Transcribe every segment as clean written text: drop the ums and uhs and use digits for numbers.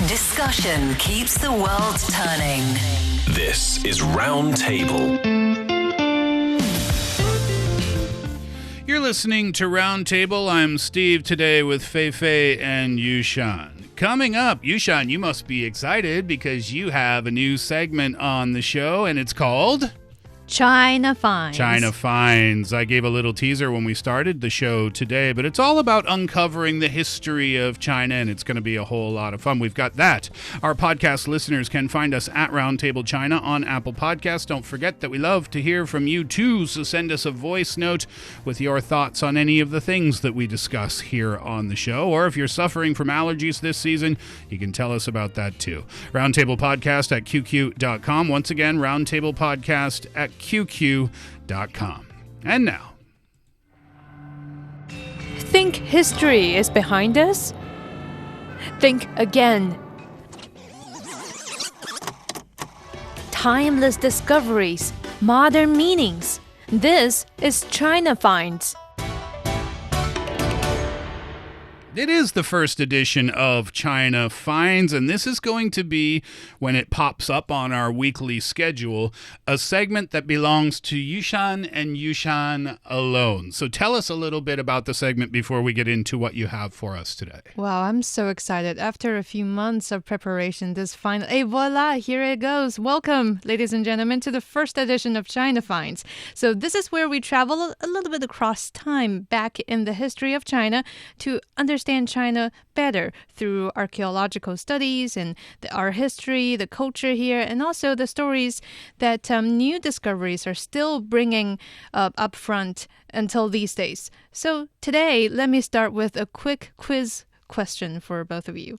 Discussion keeps the world turning. This is Round Table. You're listening to Round Table. I'm Steve today with Fei Fei and Yushan. Coming up, Yushan, you must be excited because you have a new segment on the show, and it's called China Finds. China Finds. I gave a little teaser when we started the show today, but it's all about uncovering the history of China, and it's going to be a whole lot of fun. We've got that. Our podcast listeners can find us at Roundtable China on Apple Podcasts. Don't forget that we love to hear from you too, so send us a voice note with your thoughts on any of the things that we discuss here on the show, or if you're suffering from allergies this season, you can tell us about that too. Roundtable Podcast at QQ.com. Once again, Roundtable Podcast at QQ.com. And now, Think history is behind us? Think again. Timeless discoveries, modern meanings. This is China Finds. it is the first edition of China Finds, and this is going to be, when it pops up on our weekly schedule, a segment that belongs to Yushan and Yushan alone. So tell us a little bit about the segment before we get into what you have for us today. Wow, I'm so excited. After a few months of preparation, this final... Hey, voila, here it goes. Welcome, ladies and gentlemen, to the first edition of China Finds. So this is where we travel a little bit across time back in the history of China to understand China better through archaeological studies and our history, the culture here, and also the stories that new discoveries are still bringing up front until these days. So today, let me start with a quick quiz question for both of you.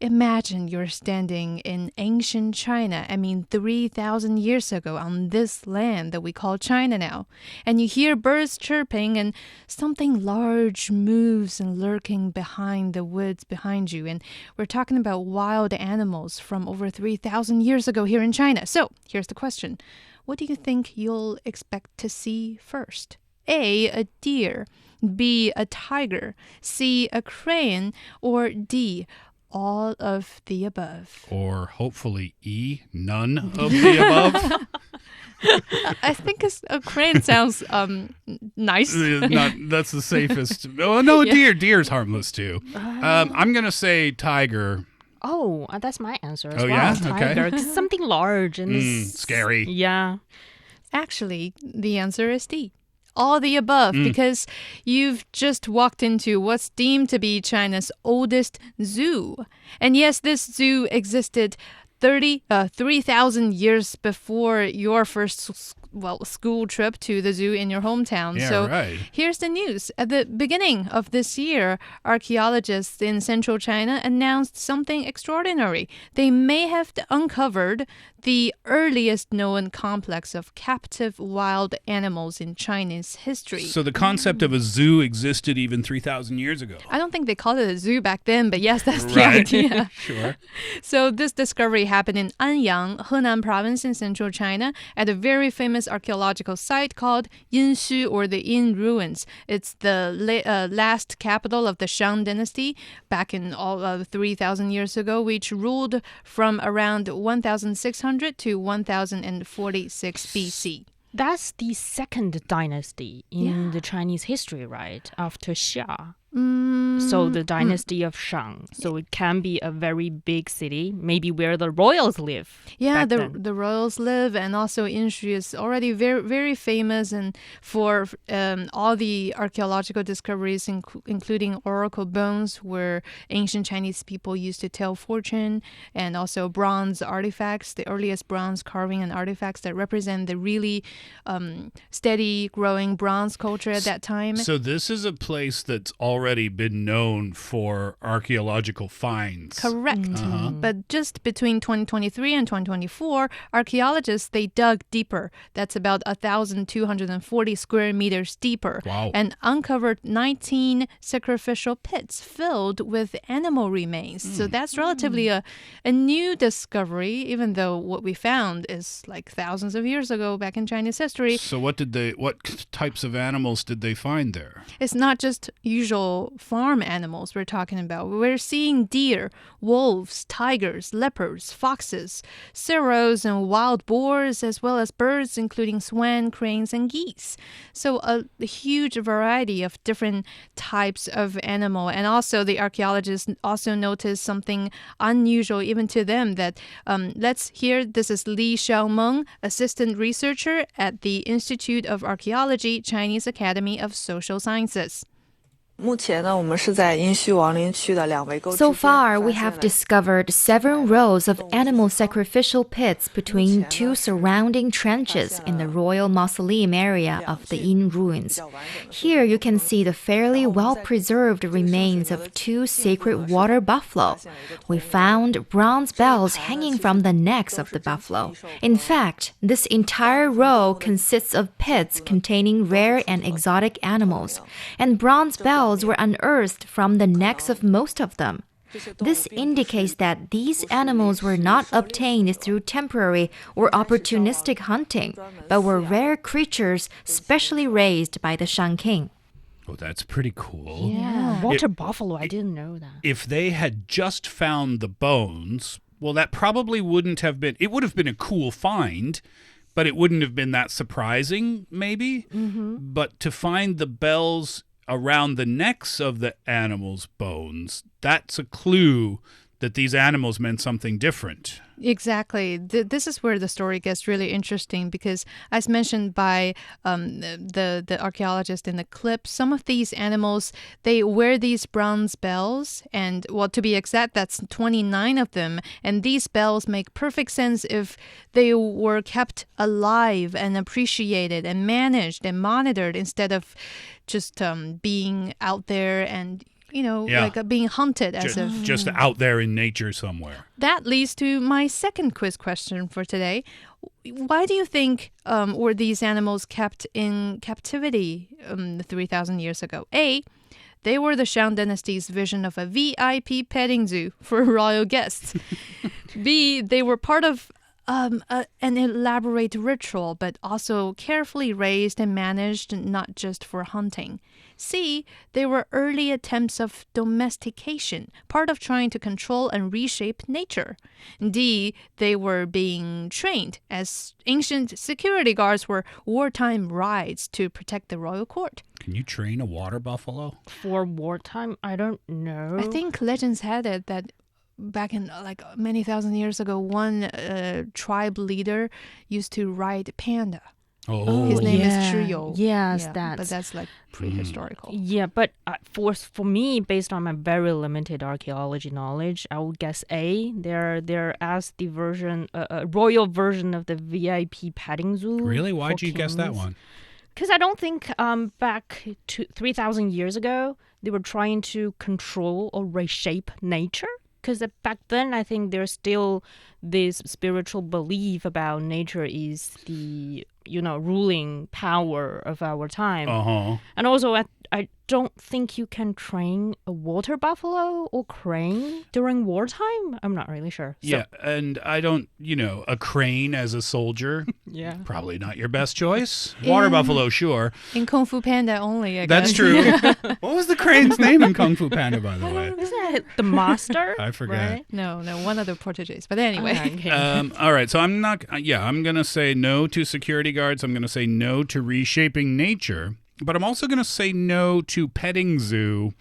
Imagine you're standing in ancient China, 3,000 years ago on this land that we call China now. And you hear birds chirping and something large moves and lurking behind the woods behind you. And we're talking about wild animals from over 3,000 years ago here in China. So here's the question. What do you think you'll expect to see first? A deer, B, a tiger, C, a crane, or D, all of the above. Or hopefully E, none of the above. I think a crane sounds nice. That's the safest. Oh, no, yeah. Deer's harmless too. I'm going to say tiger. Oh, that's my answer as well. Yeah? Tiger. Okay. Something large and scary. Yeah. Actually, the answer is D. All the above, because you've just walked into what's deemed to be China's oldest zoo. And yes, this zoo existed 3,000 years before your first school trip to the zoo in your hometown. Yeah, so right. Here's the news. At the beginning of this year, archaeologists in central China announced something extraordinary. They may have uncovered the earliest known complex of captive wild animals in Chinese history. So the concept of a zoo existed even 3,000 years ago. I don't think they called it a zoo back then, but yes, that's the Right. idea. Sure. So this discovery happened in Anyang, Henan province in central China, at a very famous archaeological site called Yinxu, or the Yin Ruins. It's the last capital of the Shang dynasty back in 3,000 years ago, which ruled from around 1,600 to 1046 BC. That's the second dynasty in the Chinese history, right? After Xia. So the dynasty of Shang. So it can be a very big city, maybe where the royals live. Yeah, back then. the royals live, and also Yinxu is already very, very famous and for all the archaeological discoveries, including oracle bones, where ancient Chinese people used to tell fortune, and also bronze artifacts, the earliest bronze carving and artifacts that represent the really steady growing bronze culture at that time. So this is a place that's already been known for archaeological finds. Correct. But just between 2023 and 2024, archaeologists, they dug deeper. That's about 1,240 square meters deeper. Wow. And uncovered 19 sacrificial pits filled with animal remains. So that's relatively a new discovery, even though what we found is like thousands of years ago back in Chinese history. So what types of animals did they find there? It's not just usual real farm animals we're talking about. We're seeing deer, wolves, tigers, leopards, foxes, serows, and wild boars, as well as birds, including swan, cranes, and geese. So a huge variety of different types of animal. And also the archaeologists also noticed something unusual even to them that let's hear. This is Li Xiaomeng, assistant researcher at the Institute of Archaeology, Chinese Academy of Social Sciences. So far, we have discovered several rows of animal sacrificial pits between two surrounding trenches in the royal mausoleum area of the Yin ruins. Here you can see the fairly well-preserved remains of two sacred water buffalo. We found bronze bells hanging from the necks of the buffalo. In fact, this entire row consists of pits containing rare and exotic animals, and bronze bells were unearthed from the necks of most of them. This indicates that these animals were not obtained through temporary or opportunistic hunting, but were rare creatures specially raised by the Shang King. Oh, that's pretty cool. Yeah. Water buffalo, I didn't know that. If they had just found the bones, well, that probably wouldn't have been, it would have been a cool find, but it wouldn't have been that surprising, maybe. But to find the bells around the necks of the animals' bones, that's a clue that these animals meant something different. Exactly. This is where the story gets really interesting because, as mentioned by the archaeologist in the clip, some of these animals, they wear these bronze bells, and, well, to be exact, that's 29 of them. And these bells make perfect sense if they were kept alive and appreciated and managed and monitored instead of just being out there and like being hunted as if just out there in nature somewhere. That leads to my second quiz question for today. Why do you think were these animals kept in captivity 3,000 years ago? A, they were the Shang dynasty's vision of a VIP petting zoo for royal guests. B, they were part of an elaborate ritual, but also carefully raised and managed, not just for hunting. C, they were early attempts of domestication, part of trying to control and reshape nature. D, they were being trained as ancient security guards for wartime raids to protect the royal court. Can you train a water buffalo? For wartime, I don't know. I think legends had it that back in many thousand years ago, one tribe leader used to ride panda. Oh, his name is Zhiyo. Yes, but that's prehistorical. Yeah, but for me, based on my very limited archaeology knowledge, I would guess A. They're as the version, royal version of the VIP petting zoo. Really? Why'd you guess that one? Because I don't think back to 3,000 years ago they were trying to control or reshape nature. Because back then, I think there's still this spiritual belief about nature is the, ruling power of our time. And also, I don't think you can train a water buffalo or crane during wartime. I'm not really sure. Yeah, and I don't, a crane as a soldier, probably not your best choice. Water buffalo, sure. In Kung Fu Panda only, I guess. That's true. What was the crane's name in Kung Fu Panda, by the way? Isn't it the master? I forgot. Right? No, one of the Portuguese. But anyway. Okay. All right, so I'm going to say no to security guards. I'm going to say no to reshaping nature. But I'm also going to say no to petting zoo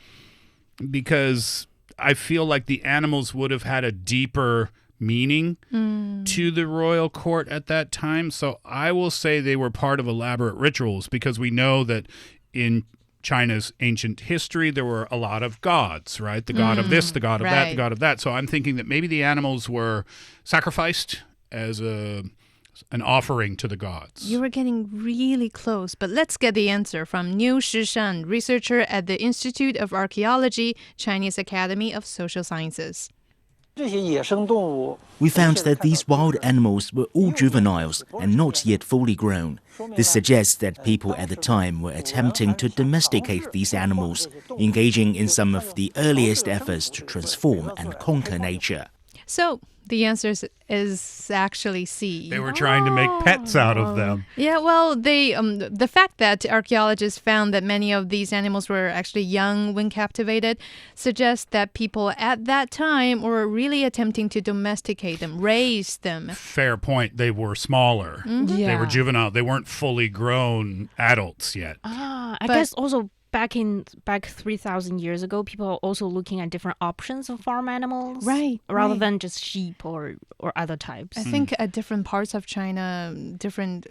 because I feel like the animals would have had a deeper meaning to the royal court at that time. So I will say they were part of elaborate rituals because we know that in China's ancient history, there were a lot of gods, right? The god of this, the god of that, the god of that. So I'm thinking that maybe the animals were sacrificed as an offering to the gods. You were getting really close, but let's get the answer from Niu Shishan, researcher at the Institute of Archaeology, Chinese Academy of Social Sciences. We found that these wild animals were all juveniles and not yet fully grown. This suggests that people at the time were attempting to domesticate these animals, engaging in some of the earliest efforts to transform and conquer nature. So the answer is actually C. They were trying to make pets out of them. Yeah, well, the fact that archaeologists found that many of these animals were actually young when captivated suggests that people at that time were really attempting to domesticate them, raise them. Fair point. They were smaller. Mm-hmm. They were juvenile. They weren't fully grown adults yet. I guess also back 3,000 years ago, people are also looking at different options of farm animals, rather than just sheep or other types. I think at different parts of China, different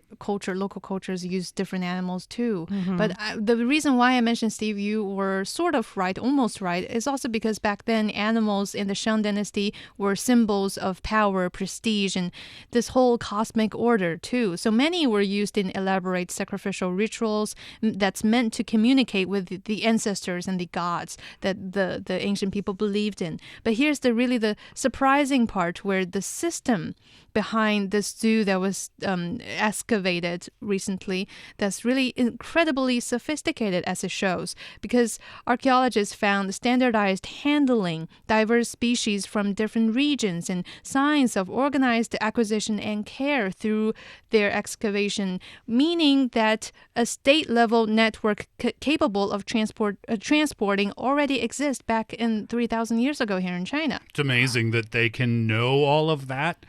local cultures use different animals too. But the reason why I mentioned, Steve, you were sort of right, almost right, is also because back then animals in the Shang dynasty were symbols of power, prestige, and this whole cosmic order too. So many were used in elaborate sacrificial rituals that's meant to communicate with the ancestors and the gods that the ancient people believed in. But here's the surprising part, where the system behind this zoo that was excavated recently, that's really incredibly sophisticated, as it shows, because archaeologists found standardized handling, diverse species from different regions, and signs of organized acquisition and care through their excavation, meaning that a state-level network capable of transporting already exists back in 3,000 years ago here in China. It's amazing that they can know all of that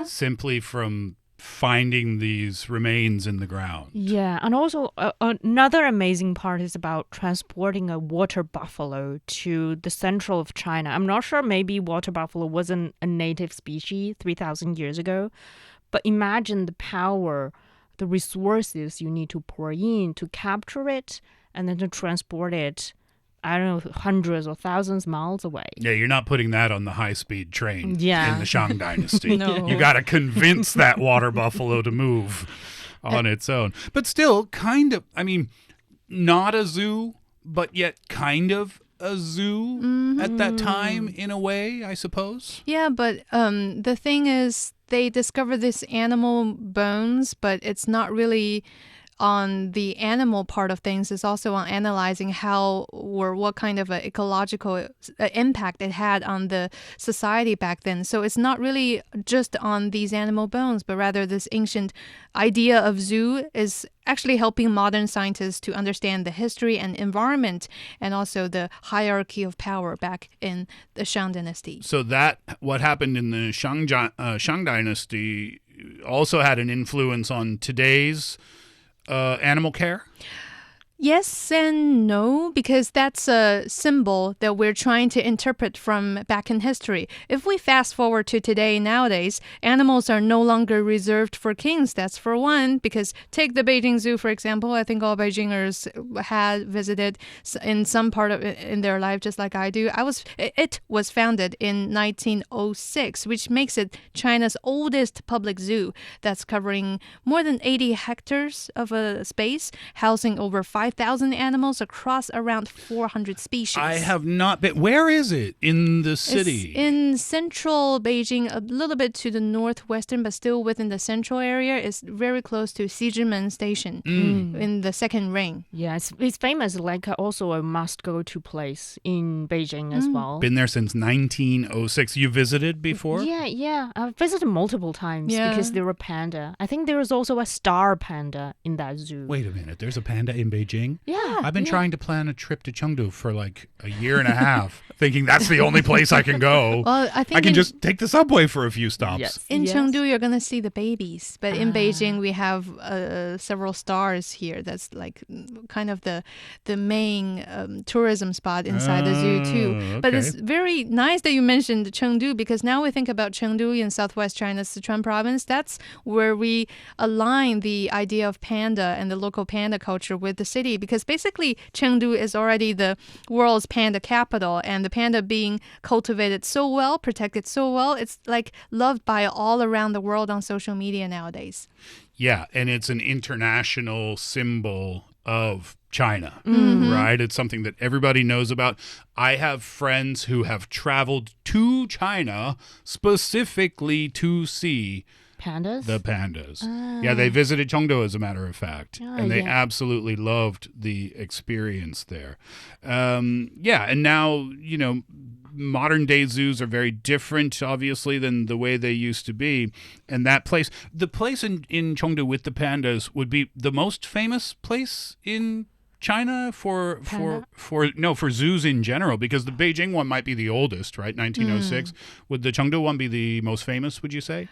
simply from finding these remains in the ground. Yeah, and also another amazing part is about transporting a water buffalo to the central of China. I'm not sure, maybe water buffalo wasn't a native species 3,000 years ago, but imagine the power, the resources you need to pour in to capture it and then to transport it, I don't know, hundreds or thousands of miles away. Yeah, you're not putting that on the high-speed train in the Shang dynasty. No. You got to convince that water buffalo to move on its own. But still, kind of, I mean, not a zoo, but yet kind of a zoo at that time, in a way, I suppose. Yeah, but the thing is, they discovered this animal bones, but it's not really on the animal part of things. It's also on analyzing how or what kind of a ecological impact it had on the society back then. So it's not really just on these animal bones, but rather this ancient idea of zoo is actually helping modern scientists to understand the history and environment and also the hierarchy of power back in the Shang dynasty. So that, what happened in the Shang dynasty also had an influence on today's animal care? Yes and no, because that's a symbol that we're trying to interpret from back in history. If we fast forward to today, nowadays, animals are no longer reserved for kings. That's for one, because take the Beijing Zoo, for example. I think all Beijingers had visited in some part of it in their life, just like I do. It was founded in 1906, which makes it China's oldest public zoo. That's covering more than 80 hectares of a space, housing over 5,000 animals across around 400 species. I have not been. Where is it in the city? It's in central Beijing, a little bit to the northwestern, but still within the central area. It's very close to Xijimen Station in the second ring. Yeah, it's famous, like also a must-go-to place in Beijing as well. Been there since 1906. You visited before? Yeah. I've visited multiple times because there were panda. I think there is also a star panda in that zoo. Wait a minute. There's a panda in Beijing? Yeah. I've been trying to plan a trip to Chengdu for like a year and a half, thinking that's the only place I can go. Well, I think I can just take the subway for a few stops. Yes. In Chengdu, you're going to see the babies. But in Beijing, we have several stars here. That's like kind of the main tourism spot inside the zoo, too. Okay. But it's very nice that you mentioned Chengdu, because now we think about Chengdu in southwest China's Sichuan province. That's where we align the idea of panda and the local panda culture with the city, because basically Chengdu is already the world's panda capital, and the panda being cultivated so well, protected so well, it's like loved by all around the world on social media nowadays. Yeah, and it's an international symbol of China, right? It's something that everybody knows about. I have friends who have traveled to China specifically to see pandas? The pandas. Yeah, they visited Chengdu, as a matter of fact, and they absolutely loved the experience there. Yeah, and now, you know, modern day zoos are very different, obviously, than the way they used to be. And the place in Chengdu with the pandas would be the most famous place in China for zoos in general, because the Beijing one might be the oldest, right? 1906. Would the Chengdu one be the most famous, would you say?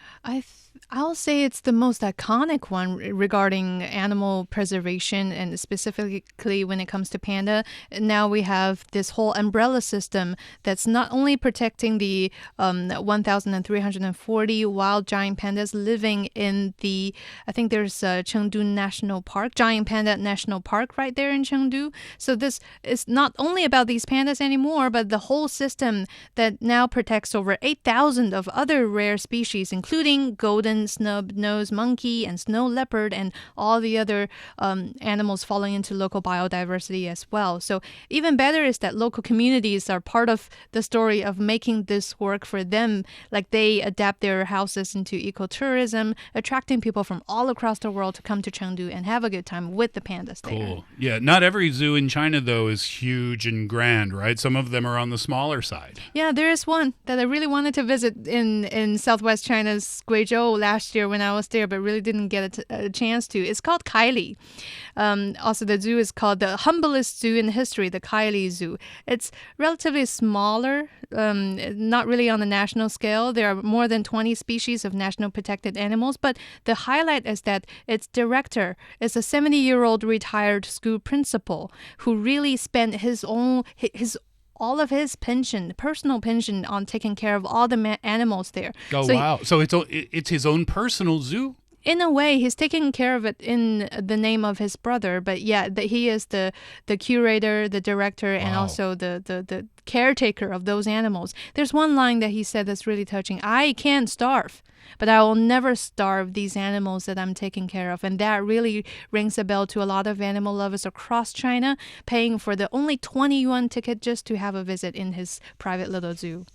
I'll say it's the most iconic one regarding animal preservation, and specifically when it comes to panda. Now we have this whole umbrella system that's not only protecting the 1,340 wild giant pandas living in the, I think there's Chengdu National Park, Giant Panda National Park right there in Chengdu. So this is not only about these pandas anymore, but the whole system that now protects over 8,000 of other rare species, including golden snub-nosed monkey and snow leopard and all the other animals falling into local biodiversity as well. So even better is that local communities are part of the story of making this work for them. Like they adapt their houses into ecotourism, attracting people from all across the world to come to Chengdu and have a good time with the pandas there. Cool. Yeah, not every zoo in China, though, is huge and grand, right? Some of them are on the smaller side. Yeah, there is one that I really wanted to visit in southwest China's Guizhou last year when I was there, but really didn't get a chance to. It's called Kaili. Also, the zoo is called the humblest zoo in history, the Kaili Zoo. It's relatively smaller, not really on the national scale. There are more than 20 species of national protected animals, but the highlight is that its director is a 70-year-old retired school principal who really spent all of his pension, personal pension, on taking care of all the animals there. Oh, so wow. So it's his own personal zoo? In a way, he's taking care of it in the name of his brother. But yeah, he is the curator, the director, and also the caretaker of those animals. There's one line that he said that's really touching. I can't starve, but I will never starve these animals that I'm taking care of. And that really rings a bell to a lot of animal lovers across China, paying for the only 20 yuan ticket just to have a visit in his private little zoo.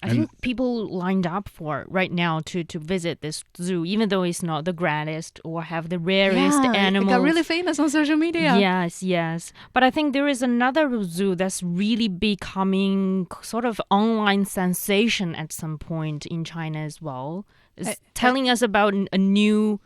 I think people lined up for right now to visit this zoo, even though it's not the grandest or have the rarest animals. It got really famous on social media. Yes. But I think there is another zoo that's really becoming sort of online sensation at some point in China as well. It's telling us about a new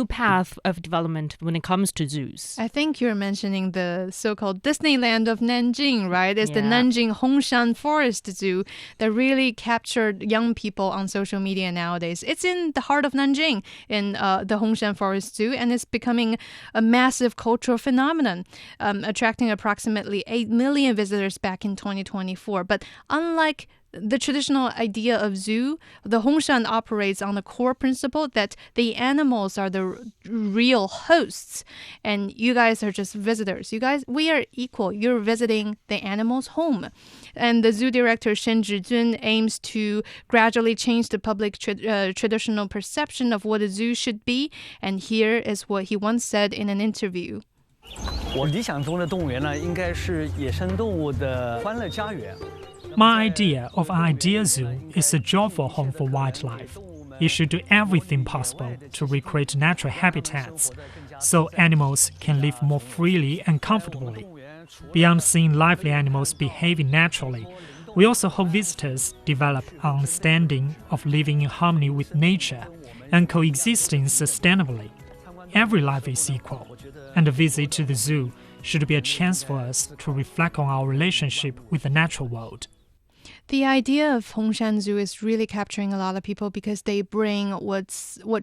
path of development when it comes to zoos. I think you're mentioning the so-called Disneyland of Nanjing, right? It's the Nanjing Hongshan Forest Zoo that really captured young people on social media nowadays. It's in the heart of Nanjing, in the Hongshan Forest Zoo, and it's becoming a massive cultural phenomenon, attracting approximately 8 million visitors back in 2024. But unlike the traditional idea of zoo, the Hongshan operates on the core principle that the animals are the real hosts and you guys are just visitors. We are equal. You're visiting the animal's home. And the zoo director Shen Zhizun aims to gradually change the public traditional perception of what a zoo should be. And here is what he once said in an interview. 我理想中的动物园呢，应该是野生动物的欢乐家园。 My idea of an ideal zoo is a joyful home for wildlife. It should do everything possible to recreate natural habitats so animals can live more freely and comfortably. Beyond seeing lively animals behaving naturally, we also hope visitors develop an understanding of living in harmony with nature and coexisting sustainably. Every life is equal, and a visit to the zoo should be a chance for us to reflect on our relationship with the natural world. The idea of Hongshan Zoo is really capturing a lot of people because they bring what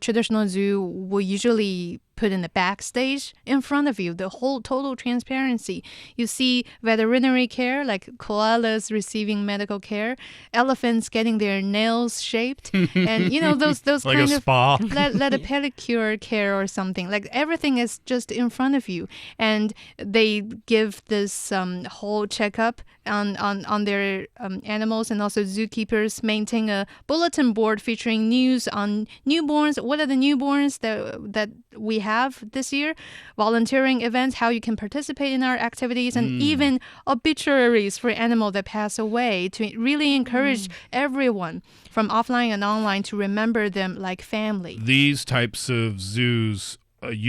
traditional zoo will usually put in the backstage in front of you, the whole total transparency. You see veterinary care, like koalas receiving medical care, elephants getting their nails shaped, and those like kind a of spa. let a pedicure care or something. Like everything is just in front of you, and they give this whole checkup on their animals, and also zookeepers maintain a bulletin board featuring news on newborns. What are the newborns that we have have this year. Volunteering events, how you can participate in our activities, and even obituaries for animals that pass away to really encourage everyone from offline and online to remember them like family. These types of zoos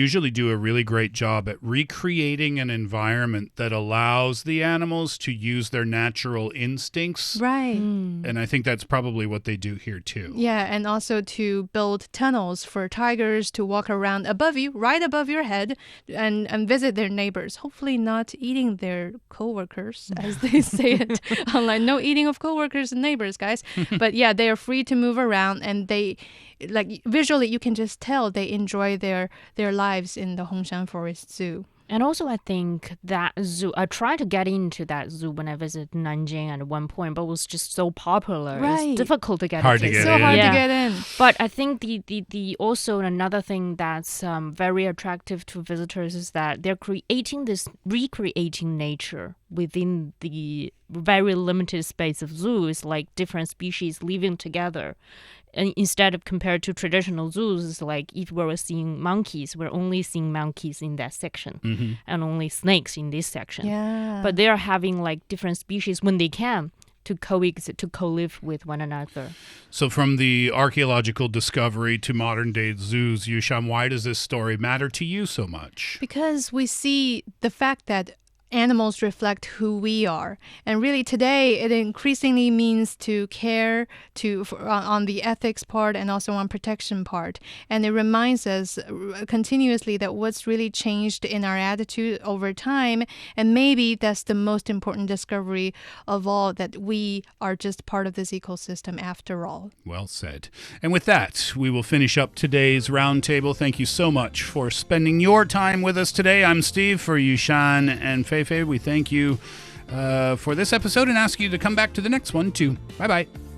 usually do a really great job at recreating an environment that allows the animals to use their natural instincts. Right. And I think that's probably what they do here too. Yeah, and also to build tunnels for tigers to walk around above you, right above your head, and visit their neighbors. Hopefully not eating their co-workers, as they say it online. No eating of co-workers and neighbors, guys. But yeah, they are free to move around, and they, like, visually you can just tell they enjoy their lives in the Hongshan Forest Zoo. And also, I think that zoo, I tried to get into that zoo when I visited Nanjing at one point, but it was just so popular. Right. It's difficult to get Hard in. to get So in. hard to get in. But I think the also another thing that's very attractive to visitors is that they're recreating nature within the very limited space of zoo. It's like different species living together. And instead of compared to traditional zoos, it's like if we were seeing monkeys, we're only seeing monkeys in that section and only snakes in this section. Yeah. But they're having like different species when they can to coexist, to co-live with one another. So from the archaeological discovery to modern day zoos, Yushan, why does this story matter to you so much? Because we see the fact that animals reflect who we are. And really today, it increasingly means to care on the ethics part and also on protection part. And it reminds us continuously that what's really changed in our attitude over time. And maybe that's the most important discovery of all, that we are just part of this ecosystem after all. Well said. And with that, we will finish up today's roundtable. Thank you so much for spending your time with us today. I'm Steve for Yushan and Fei Fei. We thank you for this episode and ask you to come back to the next one too. Bye-bye.